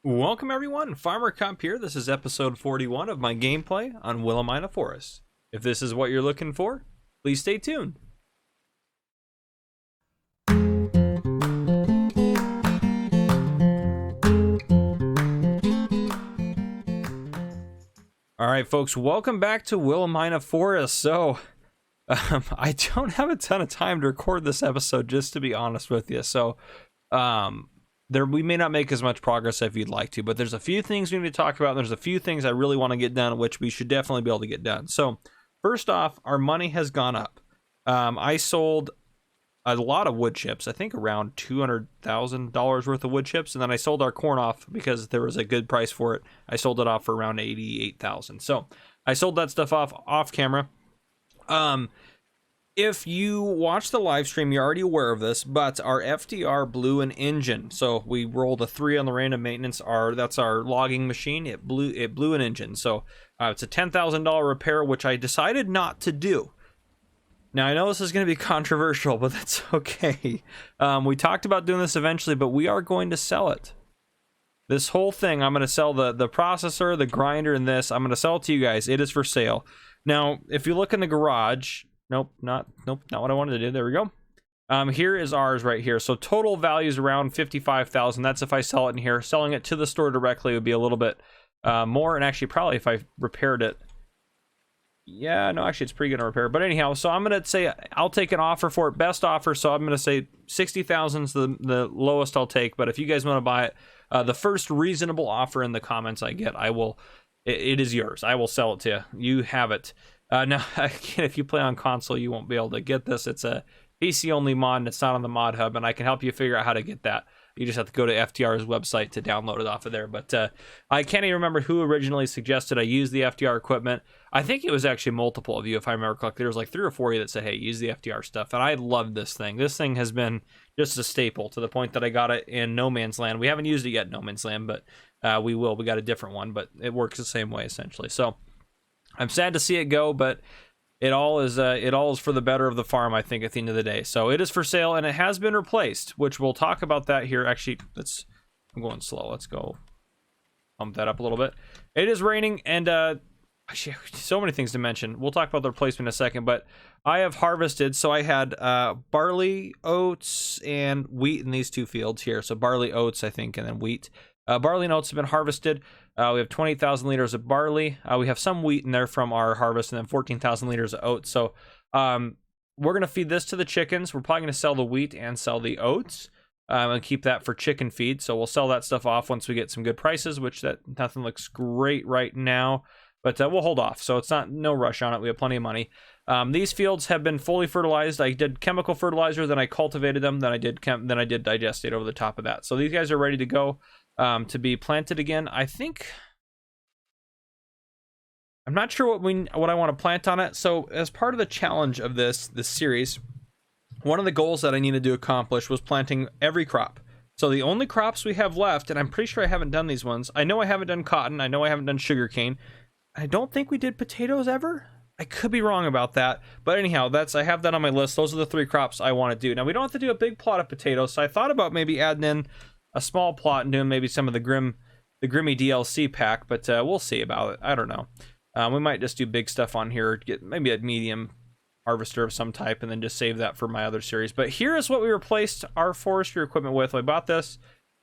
Welcome everyone, Farmer Cup here. This is episode 41 of my gameplay on Willamina Forest. If this is what you're looking for, please stay tuned. Alright folks, welcome back to Willamina Forest. So, I don't have a ton of time to record this episode, just to be honest with you. So, we may not make as much progress if you'd like to, but there's a few things we need to talk about. And there's a few things I really want to get done, which we should definitely be able to get done. So first off, our money has gone up. I sold a lot of wood chips, I think around $200,000 worth of wood chips. And then I sold our corn off because there was a good price for it. I sold it off for around $88,000. So I sold that stuff off camera. If you watch the live stream, you're already aware of this, but our FDR blew an engine. So we rolled a 3 on the random maintenance. That's our logging machine. It blew an engine. So it's a $10,000 repair, which I decided not to do. Now I know this is going to be controversial, but that's okay. We talked about doing this eventually, but we are going to sell it. This whole thing, I'm going to sell the processor, the grinder, and this. I'm going to sell it to you guys. It is for sale. Now, if you look in the garage. Nope, not what I wanted to do. There we go. Here is ours right here. So total value is around $55,000. That's if I sell it in here. Selling it to the store directly would be a little bit more, and actually probably if I repaired it. Yeah, no, actually it's pretty good to repair. But anyhow, so I'm gonna say I'll take an offer for it, best offer. So I'm gonna say 60,000 is the lowest I'll take. But if you guys want to buy it, the first reasonable offer in the comments I get, I will. It is yours. I will sell it to you. You have it. Now, again, if you play on console, you won't be able to get this. It's a PC-only mod, and it's not on the mod hub, and I can help you figure out how to get that. You just have to go to FDR's website to download it off of there. But I can't even remember who originally suggested I use the FDR equipment. I think it was actually multiple of you, if I remember correctly. There was like 3 or 4 of you that said, hey, use the FDR stuff, and I love this thing. This thing has been just a staple to the point that I got it in No Man's Land. We haven't used it yet in No Man's Land, but we will. We got a different one, but it works the same way, essentially. So I'm sad to see it go, but it all is for the better of the farm, I think, at the end of the day. So it is for sale, and it has been replaced, which we'll talk about that here. Actually, I'm going slow. Let's go pump that up a little bit. It is raining, and actually, so many things to mention. We'll talk about the replacement in a second, but I have harvested. So I had barley, oats, and wheat in these 2 fields here. So barley, oats, I think, and then wheat. Barley and oats have been harvested. We have 20,000 liters of barley. We have some wheat in there from our harvest, and then 14,000 liters of oats. So we're going to feed this to the chickens. We're probably going to sell the wheat and sell the oats and keep that for chicken feed. So we'll sell that stuff off once we get some good prices, which nothing looks great right now. But we'll hold off. So it's no rush on it. We have plenty of money. These fields have been fully fertilized. I did chemical fertilizer, then I cultivated them, then I did digestate over the top of that. So these guys are ready to go. To be planted again. I think I'm not sure what I want to plant on it. So as part of the challenge of this series, one of the goals that I needed to accomplish was planting every crop. So the only crops we have left, and I'm pretty sure I haven't done these ones. I know I haven't done cotton. I know I haven't done sugarcane. I don't think we did potatoes ever. I could be wrong about that. But anyhow, I have that on my list. Those are the 3 crops I want to do. Now we don't have to do a big plot of potatoes. So I thought about maybe adding in a small plot and doing maybe some of the GRIMME DLC pack, but we'll see about it. I don't know. We might just do big stuff on here, get maybe a medium harvester of some type, and then just save that for my other series. But here is what we replaced our forestry equipment with. I bought this.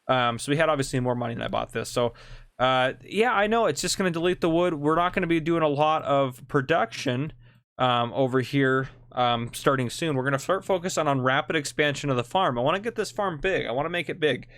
So we had obviously more money than I bought this. So yeah, I know it's just going to delete the wood. We're not going to be doing a lot of production over here starting soon. We're going to start focusing on rapid expansion of the farm. I want to get this farm big. I want to make it big.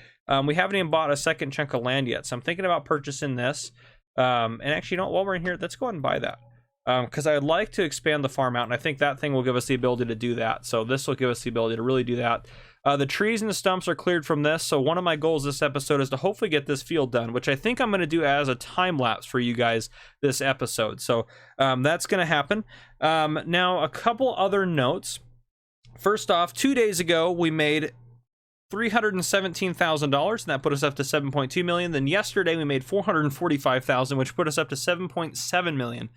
We haven't even bought a second chunk of land yet, so I'm thinking about purchasing this. And actually, you know, while we're in here, let's go ahead and buy that. Because I'd like to expand the farm out, and I think that thing will give us the ability to do that. So this will give us the ability to really do that. The trees and the stumps are cleared from this, so one of my goals this episode is to hopefully get this field done, which I think I'm going to do as a time lapse for you guys this episode. So that's going to happen. Now, a couple other notes. First off, 2 days ago, we made $317,000, and that put us up to $7.2 million. Then yesterday, we made $445,000, which put us up to $7.7 million.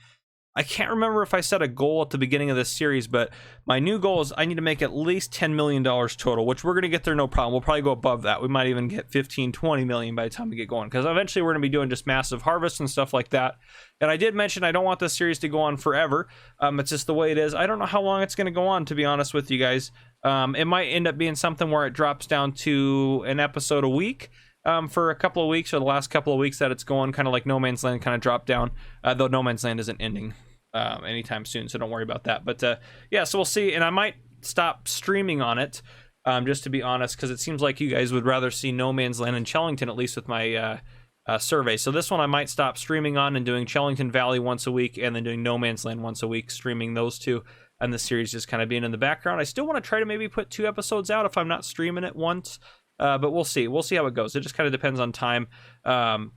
I can't remember if I set a goal at the beginning of this series, but my new goal is I need to make at least $10 million total, which we're going to get there no problem. We'll probably go above that. We might even get 15, 20 million by the time we get going, because eventually we're going to be doing just massive harvests and stuff like that. And I did mention I don't want this series to go on forever. It's just the way it is. I don't know how long it's going to go on, to be honest with you guys. It might end up being something where it drops down to an episode a week. For a couple of weeks, or the last couple of weeks that it's going, kind of like No Man's Land kind of dropped down, though No Man's Land isn't ending anytime soon, so don't worry about that. But yeah, so we'll see, and I might stop streaming on it, just to be honest, because it seems like you guys would rather see No Man's Land and Chellington, at least with my survey. So this one I might stop streaming on and doing Chellington Valley once a week, and then doing No Man's Land once a week, streaming those two, and the series just kind of being in the background. I still want to try to maybe put 2 episodes out if I'm not streaming it once. But we'll see. We'll see how it goes. It just kind of depends on time.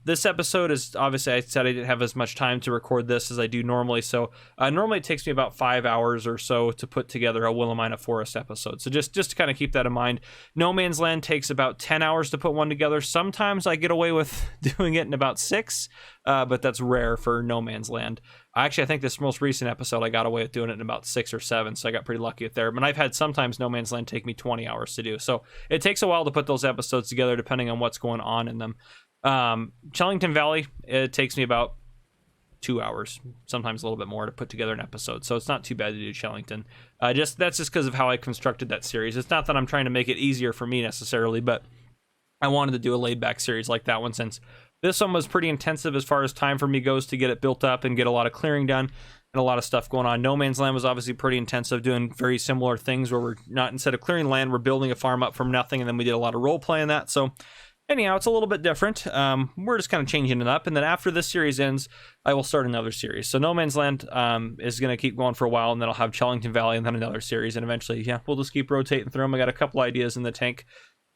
This episode is, obviously, I said I didn't have as much time to record this as I do normally. So normally it takes me about 5 hours or so to put together a Willamina Forest episode. So just to kind of keep that in mind. No Man's Land takes about 10 hours to put one together. Sometimes I get away with doing it in about 6, but that's rare for No Man's Land. Actually, I think this most recent episode I got away with doing it in about 6 or 7, so I got pretty lucky with there. But I've had sometimes No Man's Land take me 20 hours to do, so it takes a while to put those episodes together depending on what's going on in them. Chellington Valley, it takes me about 2 hours, sometimes a little bit more, to put together an episode, so it's not too bad to do Chellington. That's just because of how I constructed that series. It's not that I'm trying to make it easier for me necessarily, but I wanted to do a laid-back series like that one, since this one was pretty intensive as far as time for me goes to get it built up and get a lot of clearing done and a lot of stuff going on. No Man's Land was obviously pretty intensive, doing very similar things where we're not, instead of clearing land, we're building a farm up from nothing, and then we did a lot of role play in that. So anyhow, it's a little bit different. We're just kind of changing it up, and then after this series ends, I will start another series. So No Man's Land is going to keep going for a while, and then I'll have Chellington Valley and then another series, and eventually, yeah, we'll just keep rotating through them. I got a couple ideas in the tank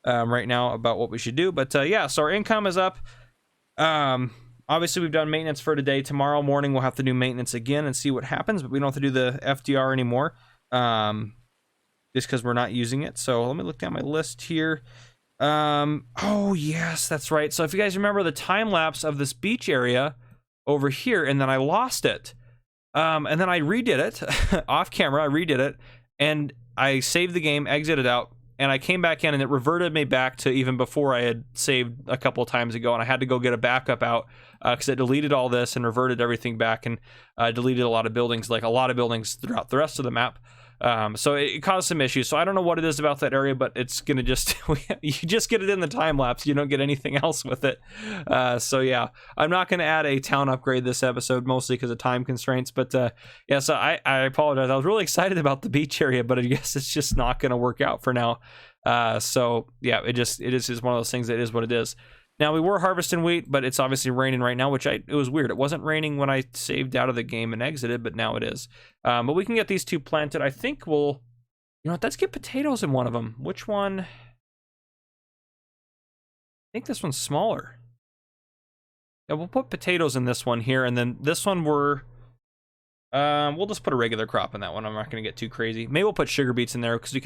right now about what we should do, but yeah, so our income is up. Obviously we've done maintenance for today. Tomorrow morning we'll have to do maintenance again and see what happens, but we don't have to do the FDR anymore, just because we're not using it. So let me look down my list here. Oh yes, that's right. So if you guys remember the time lapse of this beach area over here, and then I lost it, and then I redid it off camera. I redid it, and I saved the game, exited out, and I came back in, and it reverted me back to even before I had saved a couple of times ago, and I had to go get a backup out because it deleted all this and reverted everything back, and deleted a lot of buildings, like a lot of buildings throughout the rest of the map. So it caused some issues. So I don't know what it is about that area, but it's gonna just you just get it in the time lapse. You don't get anything else with it. So yeah, I'm not gonna add a town upgrade this episode, mostly because of time constraints. But yeah, so I apologize. I was really excited about the beach area, but I guess it's just not gonna work out for now. So yeah, it is just one of those things. That is what it is. Now, we were harvesting wheat, but it's obviously raining right now, which it was weird. It wasn't raining when I saved out of the game and exited, but now it is. But we can get these 2 planted. I think we'll, you know what, let's get potatoes in one of them. Which one? I think this one's smaller. Yeah, we'll put potatoes in this one here, and then this one we'll just put a regular crop in that one. I'm not going to get too crazy. Maybe we'll put sugar beets in there, because we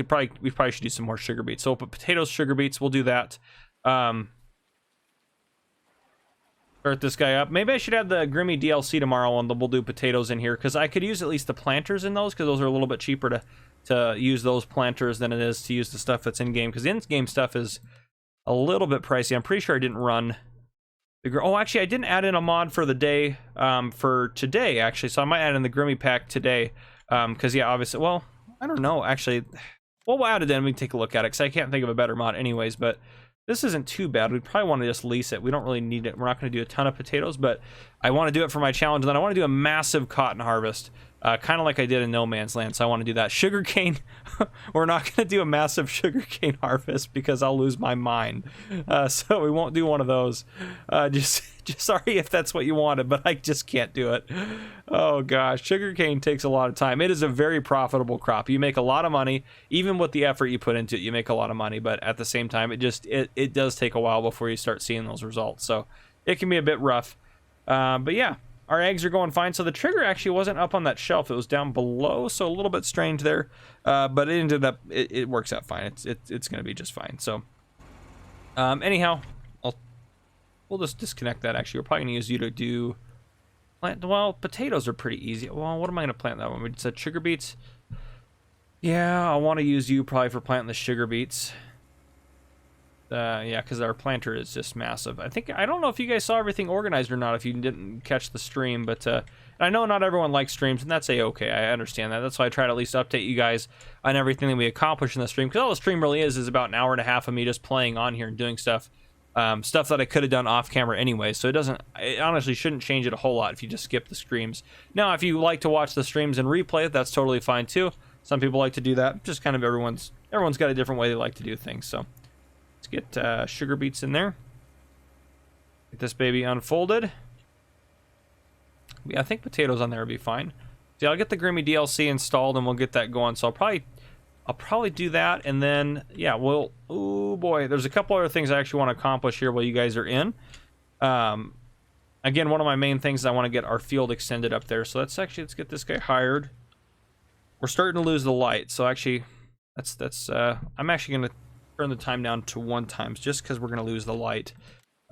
probably should do some more sugar beets. So we'll put potatoes, sugar beets. We'll do that. Start this guy up. Maybe I should have the GRIMME DLC tomorrow, and we'll do potatoes in here, because I could use at least the planters in those, because those are a little bit cheaper to use those planters than it is to use the stuff that's in game, because the in-game stuff is a little bit pricey. I'm pretty sure I didn't run the actually I didn't add in a mod for the day for today, actually, so I might add in the GRIMME pack today, because yeah, obviously, well, I don't know, actually, well, we'll add it in. We can take a look at it, because I can't think of a better mod anyways. But this isn't too bad. We'd probably want to just lease it. We don't really need it. We're not going to do a ton of potatoes, but I want to do it for my challenge. And then I want to do a massive cotton harvest, kind of like I did in No Man's Land. So I want to do that. Sugarcane, we're not going to do a massive sugarcane harvest because I'll lose my mind. So we won't do one of those. Just sorry if that's what you wanted, but I just can't do it. Oh gosh, sugarcane takes a lot of time. It is a very profitable crop. You make a lot of money, even with the effort you put into it. You make a lot of money, but at the same time, it does take a while before you start seeing those results. So it can be a bit rough. But yeah, our eggs are going fine. So the trigger actually wasn't up on that shelf; it was down below. So a little bit strange there, but it ended up. It works out fine. It's going to be just fine. So anyhow, we'll just disconnect that. Actually, we're probably going to use you to do Well, potatoes are pretty easy. Well, what am I going to plant that one? We said sugar beets. Yeah, I want to use you probably for planting the sugar beets. Yeah, because our planter is just massive. I don't know if you guys saw everything organized or not, if you didn't catch the stream, but I know not everyone likes streams, and that's a-okay. I understand that. That's why I try to at least update you guys on everything that we accomplish in the stream, because all the stream really is about an hour and a half of me just playing on here and doing stuff. Stuff that I could have done off camera anyway, so it honestly shouldn't change it a whole lot if you just skip the streams. Now, if you like to watch the streams and replay it, that's totally fine too. Some people like to do that. Just kind of everyone's got a different way they like to do things, so. Let's get sugar beets in there. Get this baby unfolded. Yeah, I think potatoes on there would be fine. See, I'll get the GRIMME DLC installed and we'll get that going. So I'll probably do that, and then yeah, oh boy, there's a couple other things I actually want to accomplish here while you guys are in. Again, one of my main things is I want to get our field extended up there. So let's get this guy hired. We're starting to lose the light, so actually I'm actually going to turn the time down to 1 times just because we're going to lose the light.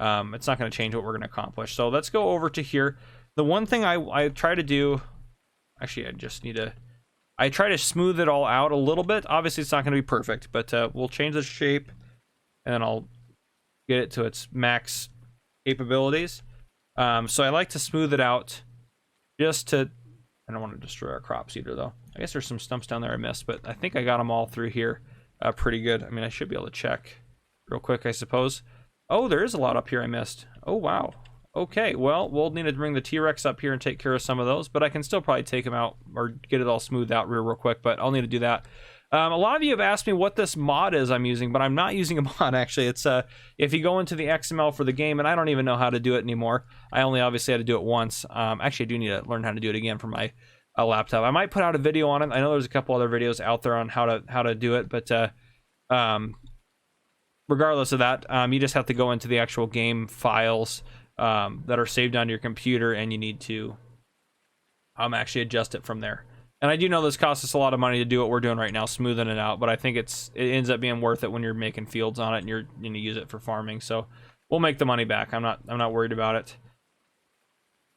It's not going to change what we're going to accomplish. So let's go over to here. The one thing I try to do, actually I try to smooth it all out a little bit. Obviously it's not going to be perfect, but we'll change the shape and then I'll get it to its max capabilities. So I like to smooth it out just to, I don't want to destroy our crops either though. I guess there's some stumps down there I missed, but I think I got them all through here. Pretty good. I mean, I should be able to check real quick, I suppose. Oh, there is a lot up here I missed. Oh, wow. Okay, well, we'll need to bring the T-Rex up here and take care of some of those, but I can still probably take them out or get it all smoothed out real quick, but I'll need to do that. A lot of you have asked me what this mod is I'm using, but I'm not using a mod, actually. It's if you go into the XML for the game, and I don't even know how to do it anymore. I only obviously had to do it once. Actually, I do need to learn how to do it again for my laptop. I might put out a video on it. I know there's a couple other videos out there on how to do it, but regardless of that, you just have to go into the actual game files that are saved onto your computer, and you need to actually adjust it from there. And I do know this costs us a lot of money to do what we're doing right now, smoothing it out, but I think it ends up being worth it when you're making fields on it and you're going to use it for farming. So we'll make the money back. I'm not worried about it.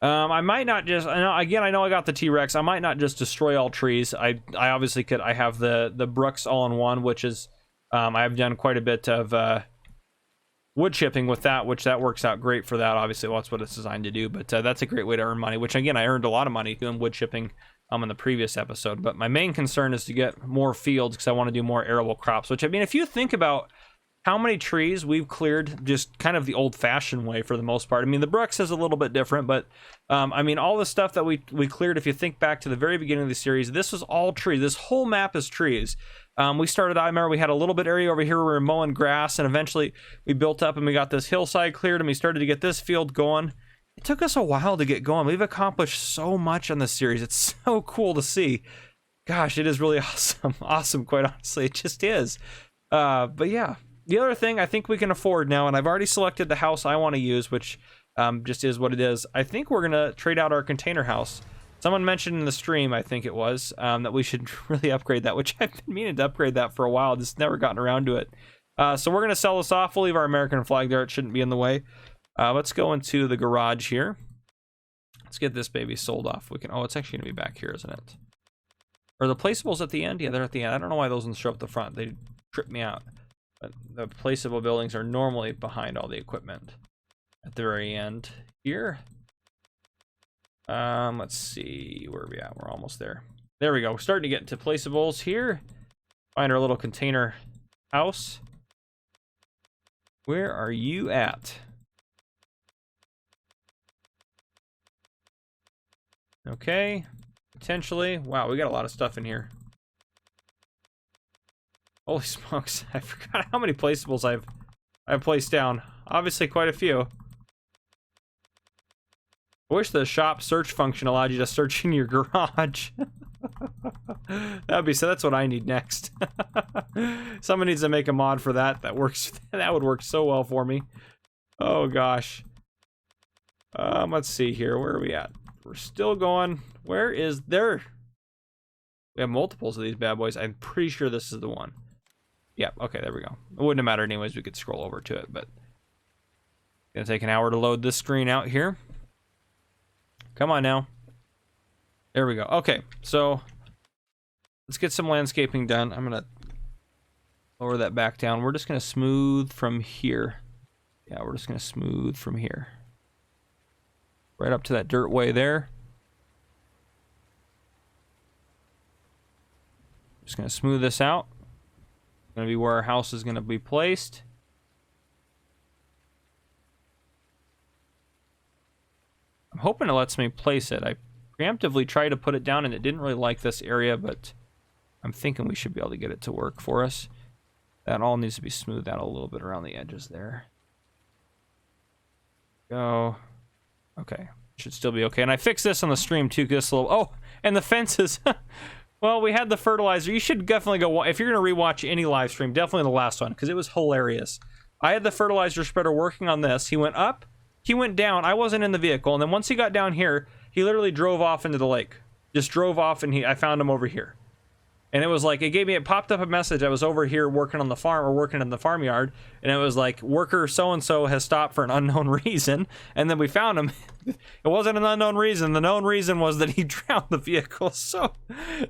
I might not just, again, I know I got the T-Rex. I might not just destroy all trees. I obviously could. I have the Brooks all-in-one, which is I've done quite a bit of wood chipping with that, which that works out great for that. Obviously, well, that's what it's designed to do, but that's a great way to earn money, which again, I earned a lot of money doing wood chipping in the previous episode. But my main concern is to get more fields because I want to do more arable crops, which, I mean, if you think about how many trees we've cleared just kind of the old-fashioned way for the most part. I mean, the Brooks is a little bit different, but I mean, all the stuff that we cleared, if you think back to the very beginning of the series, this was all trees. This whole map is trees. We started, I remember we had a little bit area over here where we were mowing grass, and eventually we built up and we got this hillside cleared and we started to get this field going. It took us a while to get going. We've accomplished so much on this series. It's so cool to see. Gosh, it is really awesome. Awesome, quite honestly. It just is. But yeah. The other thing I think we can afford now, and I've already selected the house I want to use, which just is what it is. I think we're going to trade out our container house. Someone mentioned in the stream, I think it was, that we should really upgrade that, which I've been meaning to upgrade that for a while, just never gotten around to it. So we're going to sell this off. We'll leave our American flag there. It shouldn't be in the way. Let's go into the garage here. Let's get this baby sold off. We can. Oh, it's actually going to be back here, isn't it? Are the placeables at the end? Yeah, they're at the end. I don't know why those ones show up the front. They trip me out. But the placeable buildings are normally behind all the equipment at the very end here. Let's see, where are we at? We're almost there. There we go. We're starting to get into placeables here. Find our little container house. Where are you at? Okay, potentially. Wow, we got a lot of stuff in here. Holy smokes, I forgot how many placeables I've placed down. Obviously quite a few. I wish the shop search function allowed you to search in your garage. That'd be so. That's what I need next. Someone needs to make a mod for that. That works. That would work so well for me. Oh gosh. Let's see here. Where are we at? We're still going. Where is there? We have multiples of these bad boys. I'm pretty sure this is the one. Yeah, okay, there we go. It wouldn't have mattered anyways. We could scroll over to it, but it's gonna take an hour to load this screen out here. Come on now. There we go. Okay, so let's get some landscaping done. I'm gonna lower that back down. We're just gonna smooth from here. Yeah, we're just gonna smooth from here. Right up to that dirt way there. Just gonna smooth this out. Gonna be where our house is gonna be placed. I'm hoping it lets me place it. I preemptively tried to put it down and it didn't really like this area, but I'm thinking we should be able to get it to work for us. That all needs to be smoothed out a little bit around the edges there. Go. Okay. Should still be okay. And I fixed this on the stream too, because little. Oh, and the fences. Well, we had the fertilizer. You should definitely go. If you're going to rewatch any live stream, definitely the last one, because it was hilarious. I had the fertilizer spreader working on this. He went up. He went down. I wasn't in the vehicle. And then once he got down here, he literally drove off into the lake. Just drove off, and I found him over here. And it was like, it popped up a message. I was over here working on the farm, or working in the farmyard, and it was like, worker so-and-so has stopped for an unknown reason. And then we found him. It wasn't an unknown reason. The known reason was that he drowned the vehicle. So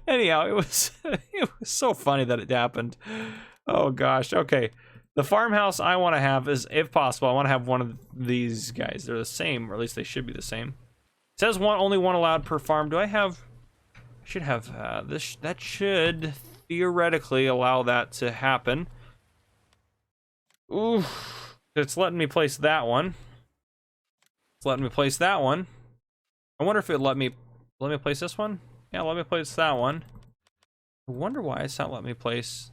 anyhow, it was so funny that it happened. Oh gosh. Okay. The farmhouse I want to have is, if possible, I want to have one of these guys. They're the same, or at least they should be the same. It says only one allowed per farm. Do I have... should have this. That should theoretically allow that to happen. Ooh, it's letting me place that one. It's letting me place that one. I wonder if it let me place this one. Yeah, let me place that one. I wonder why it's not letting me place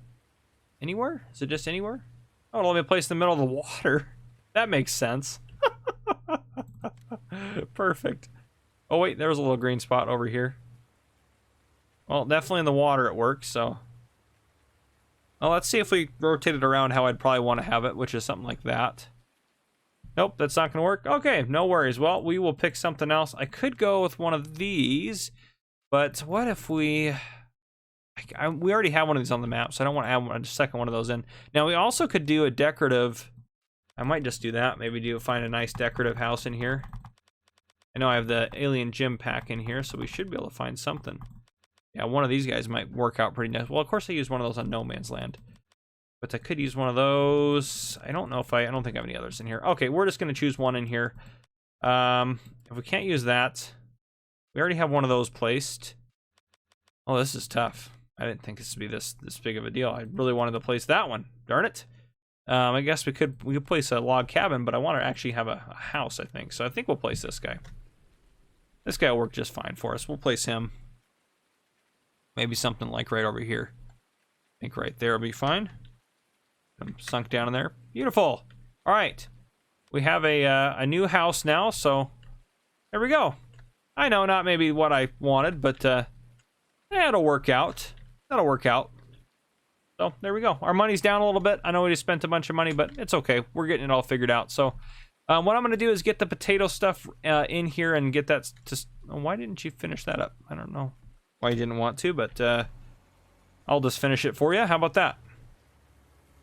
anywhere. Is it just anywhere? Oh, it'll let me place in the middle of the water. That makes sense. Perfect. Oh wait, there was a little green spot over here. Well, definitely in the water it works, so... Well, let's see if we rotate it around how I'd probably want to have it, which is something like that. Nope, that's not going to work. Okay, no worries. Well, we will pick something else. I could go with one of these, but what if we... we already have one of these on the map, so I don't want to add a second one of those in. Now, we also could do a decorative... I might just do that. Maybe find a nice decorative house in here. I know I have the Alien Gym pack in here, so we should be able to find something. Yeah, one of these guys might work out pretty nice. Well, of course I use one of those on No Man's Land. But I could use one of those. I don't know if I don't think I have any others in here. Okay, we're just going to choose one in here. If we can't use that, we already have one of those placed. Oh, this is tough. I didn't think this would be this big of a deal. I really wanted to place that one. Darn it. I guess we could place a log cabin, but I want to actually have a house, I think. So I think we'll place this guy. This guy will work just fine for us. We'll place him. Maybe something like right over here. I think right there will be fine. I'm sunk down in there. Beautiful. All right. We have a new house now, so there we go. I know, not maybe what I wanted, but it'll work out. That'll work out. So there we go. Our money's down a little bit. I know we just spent a bunch of money, but it's okay. We're getting it all figured out. So what I'm going to do is get the potato stuff in here and get that to... Why didn't you finish that up? I don't know why you didn't want to, but I'll just finish it for you. How about that?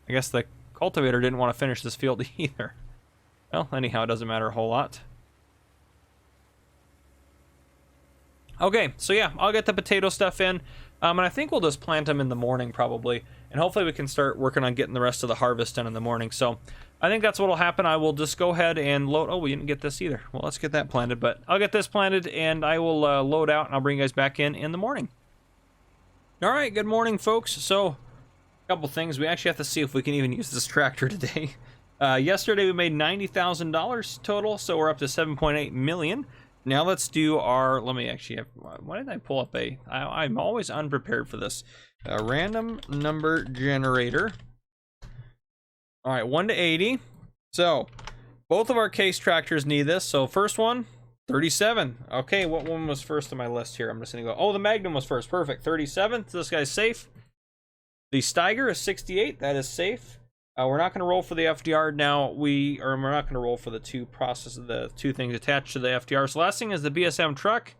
I guess the cultivator didn't want to finish this field either. Well, anyhow, it doesn't matter a whole lot. Okay, so yeah, I'll get the potato stuff in, and I think we'll just plant them in the morning probably, and hopefully we can start working on getting the rest of the harvest done in the morning. So I think that's what will happen. I will just go ahead and load... Oh, we didn't get this either. Well, let's get that planted, but I'll get this planted, and I will load out, and I'll bring you guys back in the morning. All right, good morning, folks. So a couple things. We actually have to see if we can even use this tractor today. Yesterday we made $90,000 total, so we're up to 7.8 million. Now let's do our... Let me actually have... Why did I pull up a... I'm always unprepared for this. A random number generator. All right, 1 to 80. So both of our case tractors need this. So first one, 37. Okay, what one was first on my list here? I'm just gonna go... Oh, the Magnum was first. Perfect. 37. So this guy's safe. The Steiger is 68. That is safe. We're not going to roll for the FDR now. We're not going to roll for the two things attached to the FDR. So last thing is the BSM truck.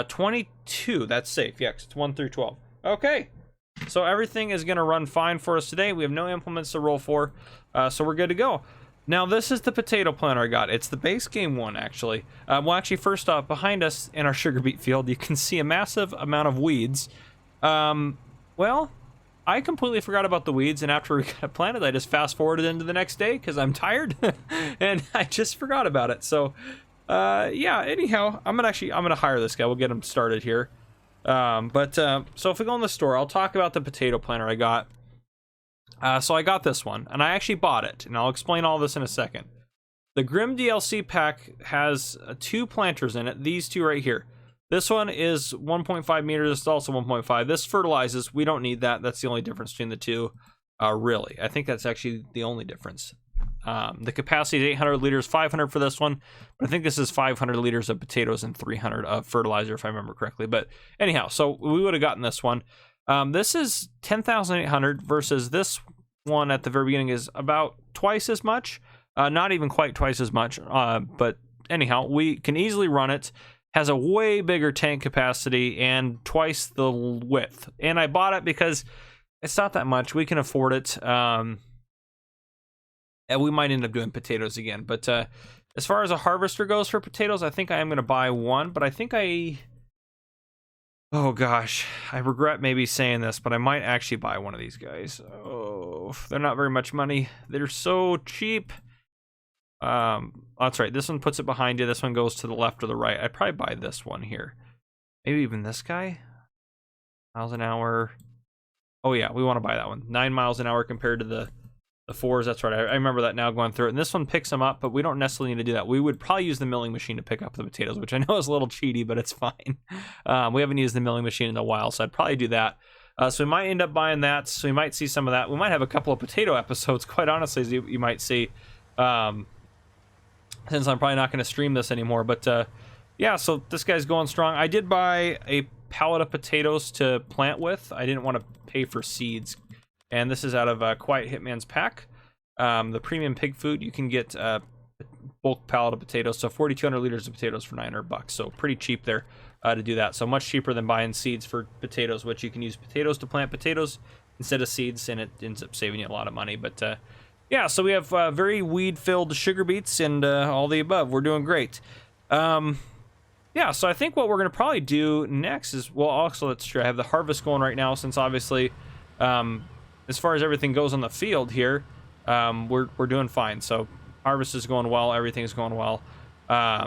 22. That's safe. Yeah, it's 1 through 12. Okay. So everything is going to run fine for us today. We have no implements to roll for, so we're good to go. Now this is the potato planter I got. It's the base game one, actually. Well, actually, first off, behind us in our sugar beet field, you can see a massive amount of weeds. Well, I completely forgot about the weeds, and after we got planted, I just fast forwarded into the next day because I'm tired, and I just forgot about it. So, yeah. Anyhow, I'm gonna hire this guy. We'll get him started here. So if we go in the store, I'll talk about the potato planter I got. So I got this one, and I actually bought it, and I'll explain all this in a second. The GRIMME DLC pack has 2 planters in it, these 2 right here. This one is 1.5 meters, it's also 1.5. This fertilizes, we don't need that. That's the only difference between the two, really. I think that's actually the only difference. The capacity is 800 liters, 500 for this one, but I think this is 500 liters of potatoes and 300 of fertilizer, if I remember correctly. But anyhow, so we would have gotten this one. This is 10,800 versus this one at the very beginning is about twice as much. Not even quite twice as much. But anyhow, we can easily run it. Has a way bigger tank capacity and twice the width. And I bought it because it's not that much. We can afford it. And we might end up doing potatoes again. But as far as a harvester goes for potatoes, I think I am going to buy one. But I think oh gosh, I regret maybe saying this, but I might actually buy one of these guys. Oh, they're not very much money. They're so cheap. That's right. This one puts it behind you. This one goes to the left or the right. I'd probably buy this one here. Maybe even this guy. Miles an hour. Oh yeah, we want to buy that one. 9 miles an hour compared to the 4s. That's right. I remember that now going through it. And this one picks them up, but we don't necessarily need to do that. We would probably use the milling machine to pick up the potatoes, which I know is a little cheaty, but it's fine. We haven't used the milling machine in a while, so I'd probably do that. So we might end up buying that. So we might see some of that. We might have a couple of potato episodes, quite honestly, as you might see. Since I'm probably not going to stream this anymore. But yeah, so this guy's going strong. I did buy a pallet of potatoes to plant with. I didn't want to pay for seeds. And this is out of Quiet Hitman's pack. The premium pig food, you can get bulk pallet of potatoes. So 4,200 liters of potatoes for $900. So pretty cheap there to do that. So much cheaper than buying seeds for potatoes, which you can use potatoes to plant potatoes instead of seeds, and it ends up saving you a lot of money. But yeah, so we have very weed-filled sugar beets and all the above. We're doing great. Yeah, so I think what we're going to probably do next is, well, also let's try. I have the harvest going right now, since obviously, as far as everything goes on the field here, we're doing fine. So harvest is going well, everything's going well. Yeah,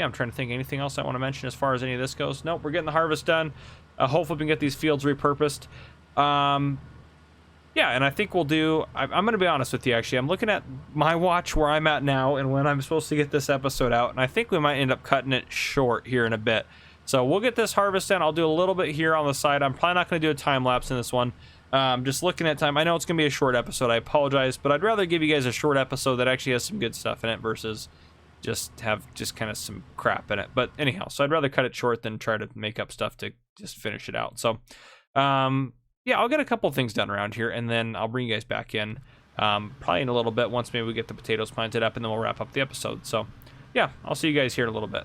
I'm trying to think anything else I want to mention as far as any of this goes. Nope, we're getting the harvest done. Hopefully we can get these fields repurposed. Yeah, and I think we'll do, I'm going to be honest with you, actually. I'm looking at my watch where I'm at now and when I'm supposed to get this episode out, and I think we might end up cutting it short here in a bit. So we'll get this harvest done. I'll do a little bit here on the side. I'm probably not going to do a time lapse in this one. Just looking at time, I know it's going to be a short episode. I apologize, but I'd rather give you guys a short episode that actually has some good stuff in it versus just kind of some crap in it. But anyhow, so I'd rather cut it short than try to make up stuff to just finish it out. So, yeah, I'll get a couple things done around here, and then I'll bring you guys back in probably in a little bit once maybe we get the potatoes planted up, and then we'll wrap up the episode. So, yeah, I'll see you guys here in a little bit.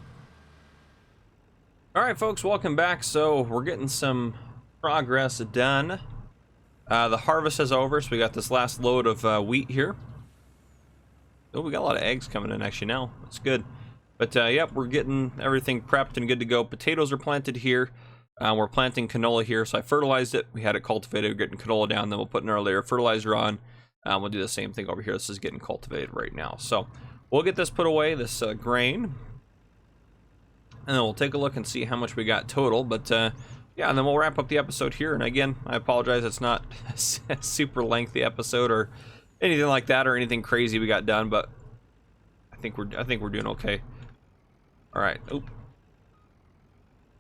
All right, folks, welcome back. So we're getting some progress done. The harvest is over, so we got this last load of wheat here. Oh, we got a lot of eggs coming in actually now. That's good. But, yep, we're getting everything prepped and good to go. Potatoes are planted here. We're planting canola here, so I fertilized it. We had it cultivated. We're getting canola down, then we'll put another layer of fertilizer on. We'll do the same thing over here. This is getting cultivated right now. So we'll get this put away, this grain. And then we'll take a look and see how much we got total. But, yeah, and then we'll wrap up the episode here. And again, I apologize. It's not a super lengthy episode or anything like that or anything crazy we got done. But I think we're doing okay. All right. Oop.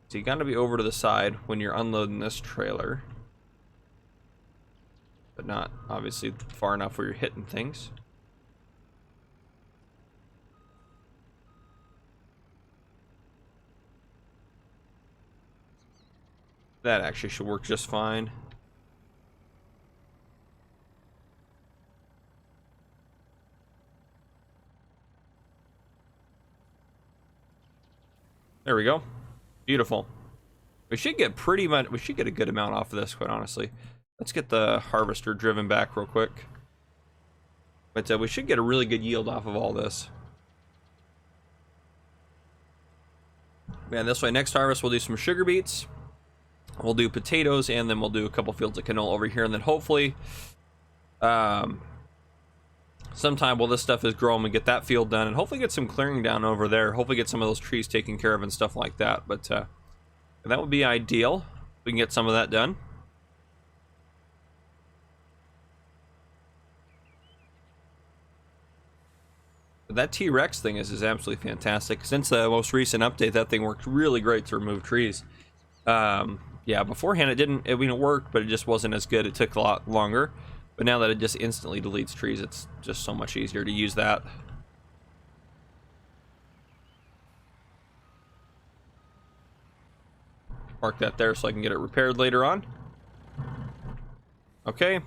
So you gotta be over to the side when you're unloading this trailer, but not obviously far enough where you're hitting things. That actually should work just fine. There we go. Beautiful. We should get a good amount off of this, quite honestly. Let's get the harvester driven back real quick. But we should get a really good yield off of all this. And this way, next harvest, we'll do some sugar beets. We'll do potatoes, and then we'll do a couple fields of canola over here. And then hopefully, sometime while this stuff is growing, we get that field done. And hopefully get some clearing down over there. Hopefully get some of those trees taken care of and stuff like that. But that would be ideal. We can get some of that done. That T-Rex thing is absolutely fantastic. Since the most recent update, that thing worked really great to remove trees. Yeah, beforehand it worked, but it just wasn't as good. It took a lot longer. But now that it just instantly deletes trees, it's just so much easier to use that. Mark that there so I can get it repaired later on. Okay.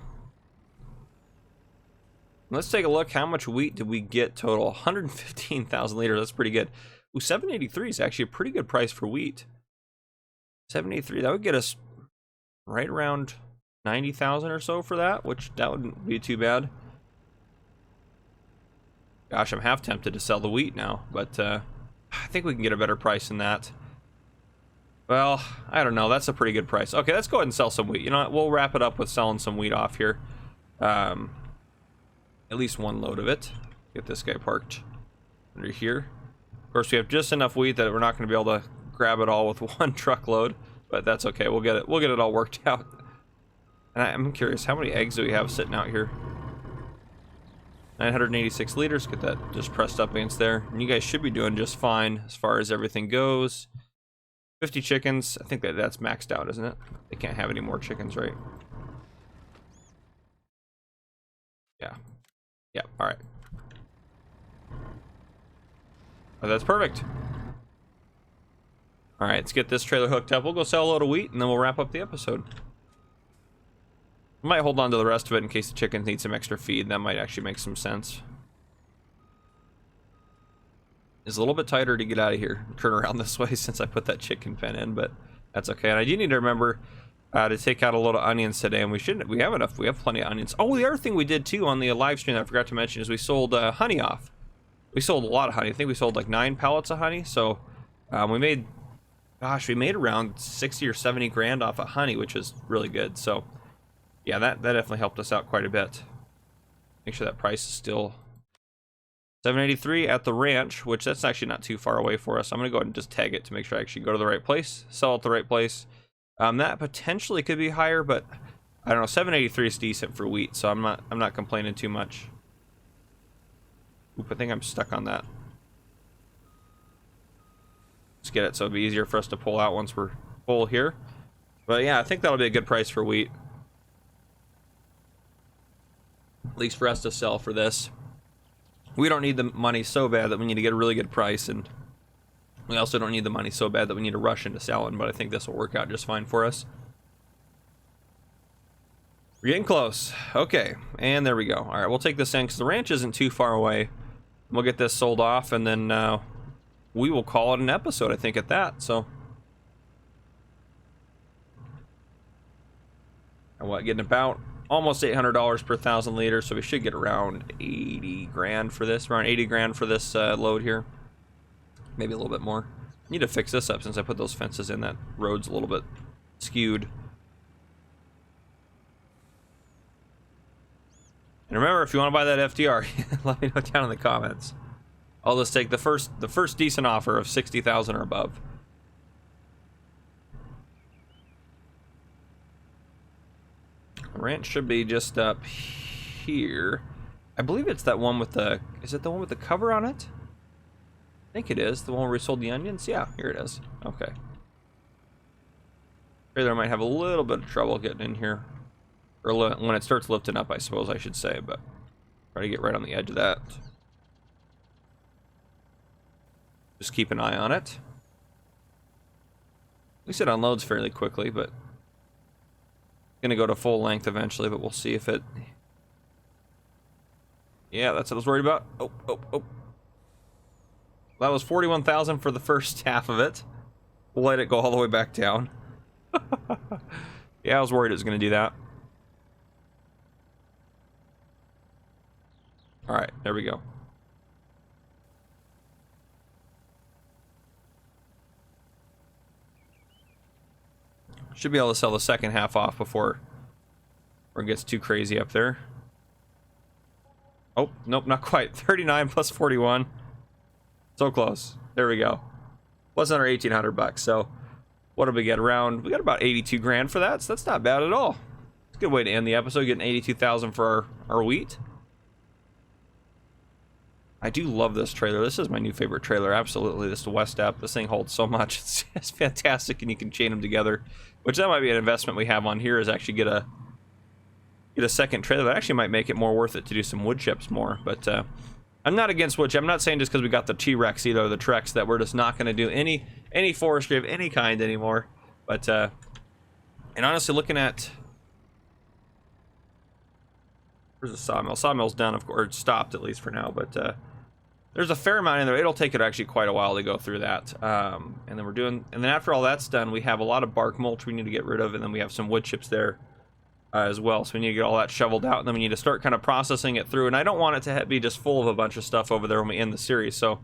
Let's take a look. How much wheat did we get total? 115,000 liters. That's pretty good. Ooh, 783 is actually a pretty good price for wheat. 783. That would get us right around 90,000 or so for that, which that wouldn't be too bad. Gosh, I'm half tempted to sell the wheat now, but I think we can get a better price than that. Well, I don't know. That's a pretty good price. Okay, let's go ahead and sell some wheat. You know what? We'll wrap it up with selling some wheat off here. At least one load of it. Get this guy parked under here. Of course, we have just enough wheat that we're not going to be able to grab it all with one truckload, but that's okay. We'll get it all worked out. And I'm curious, how many eggs do we have sitting out here? 986 liters. Get that just pressed up against there. And you guys should be doing just fine as far as everything goes. 50 chickens. I think that's maxed out, isn't it? They can't have any more chickens, right? Yeah. Yeah, all right. Oh, that's perfect. All right, let's get this trailer hooked up. We'll go sell a load of wheat, and then we'll wrap up the episode. I might hold on to the rest of it in case the chickens need some extra feed. That might actually make some sense. It's a little bit tighter to get out of here. Turn around this way since I put that chicken pen in, but that's okay. And I do need to remember to take out a load of onions today, and we have enough. We have plenty of onions. Oh, the other thing we did too on the live stream that I forgot to mention is we sold honey off. We sold a lot of honey. I think we sold like 9 pallets of honey. So we made around 60 or 70 grand off of honey, which is really good. So yeah, that definitely helped us out quite a bit. Make sure that price is still 783 at the ranch, which that's actually not too far away for us. I'm gonna go ahead and just tag it to make sure I actually go to the right place, sell at the right place. That potentially could be higher, but I don't know. 783 is decent for wheat, so I'm not complaining too much. Oop, I think I'm stuck on that. Let's get it so it'll be easier for us to pull out once we're full here. But yeah, I think that'll be a good price for wheat. At least for us to sell for this. We don't need the money so bad that we need to get a really good price, and we also don't need the money so bad that we need to rush into selling, but I think this will work out just fine for us. We're getting close. Okay, and there we go. All right, we'll take this in because the ranch isn't too far away. We'll get this sold off, and then we will call it an episode, I think, at that. So, and what, getting about almost $800 per 1,000 liters, so we should get around 80 grand for this, around 80 grand for this load here. Maybe a little bit more. Need to fix this up since I put those fences in. That road's a little bit skewed. And remember, if you want to buy that FDR, let me know down in the comments. I'll just take the first decent offer of 60,000 or above. The ranch should be just up here. I believe it's that one with the... Is it the one with the cover on it? I think it is. The one where we sold the onions? Yeah, here it is. Okay. Trailer might have a little bit of trouble getting in here. Or when it starts lifting up, I suppose I should say, but try to get right on the edge of that. Just keep an eye on it. At least it unloads fairly quickly, but gonna go to full length eventually, but we'll see if it... Yeah, that's what I was worried about. Oh. That was 41,000 for the first half of it. We'll let it go all the way back down. Yeah, I was worried it was gonna do that. All right, there we go. Should be able to sell the second half off before it gets too crazy up there. Oh, nope, not quite. 39 plus 41. So close. There we go. Was under 1,800 bucks. So what did we get? Around, we got about 82 grand for that. So that's not bad at all. It's a good way to end the episode, getting 82,000 for our wheat. I do love this trailer. This is my new favorite trailer. Absolutely. This is the West Step. This thing holds so much. It's fantastic, and you can chain them together. Which that might be an investment we have on here, is actually get a second trailer. That actually might make it more worth it to do some wood chips more. But I'm not against wood chip. I'm not saying just because we got the T-Rex either, or the Trex, that we're just not going to do any forestry of any kind anymore. But and honestly, looking at, where's the sawmill? Sawmill's done, of course, or stopped at least for now. But there's a fair amount in there. It'll take it actually quite a while to go through that. And then after all that's done, we have a lot of bark mulch we need to get rid of, and then we have some wood chips there as well. So we need to get all that shoveled out, and then we need to start kind of processing it through. And I don't want it to be just full of a bunch of stuff over there when we end the series. So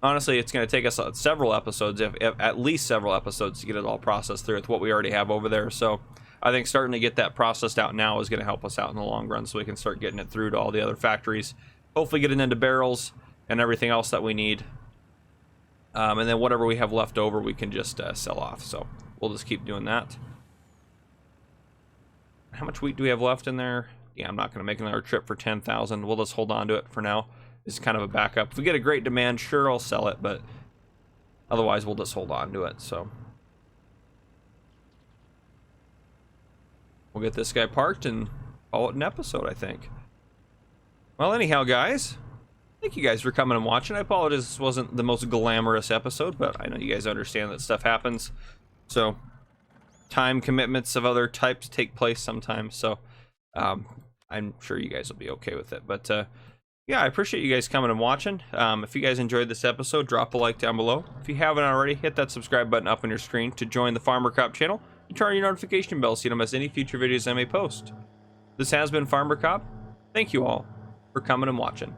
honestly, it's going to take us several episodes, if at least several episodes, to get it all processed through with what we already have over there. So I think starting to get that processed out now is going to help us out in the long run, so we can start getting it through to all the other factories. Hopefully getting into barrels and everything else that we need. And then whatever we have left over, we can just sell off. So we'll just keep doing that. How much wheat do we have left in there? Yeah, I'm not going to make another trip for 10,000. We'll just hold on to it for now. This is kind of a backup. If we get a great demand, sure, I'll sell it, but otherwise we'll just hold on to it. So we'll get this guy parked and call it an episode, I think. Well, anyhow, guys, thank you guys for coming and watching. I apologize this wasn't the most glamorous episode, but I know you guys understand that stuff happens. So time commitments of other types take place sometimes, so I'm sure you guys will be okay with it. But yeah, I appreciate you guys coming and watching. If you guys enjoyed this episode, drop a like down below. If you haven't already, hit that subscribe button up on your screen to join the Farmer Cop channel and turn on your notification bell so you don't miss any future videos I may post. This has been Farmer Cop. Thank you all for coming and watching.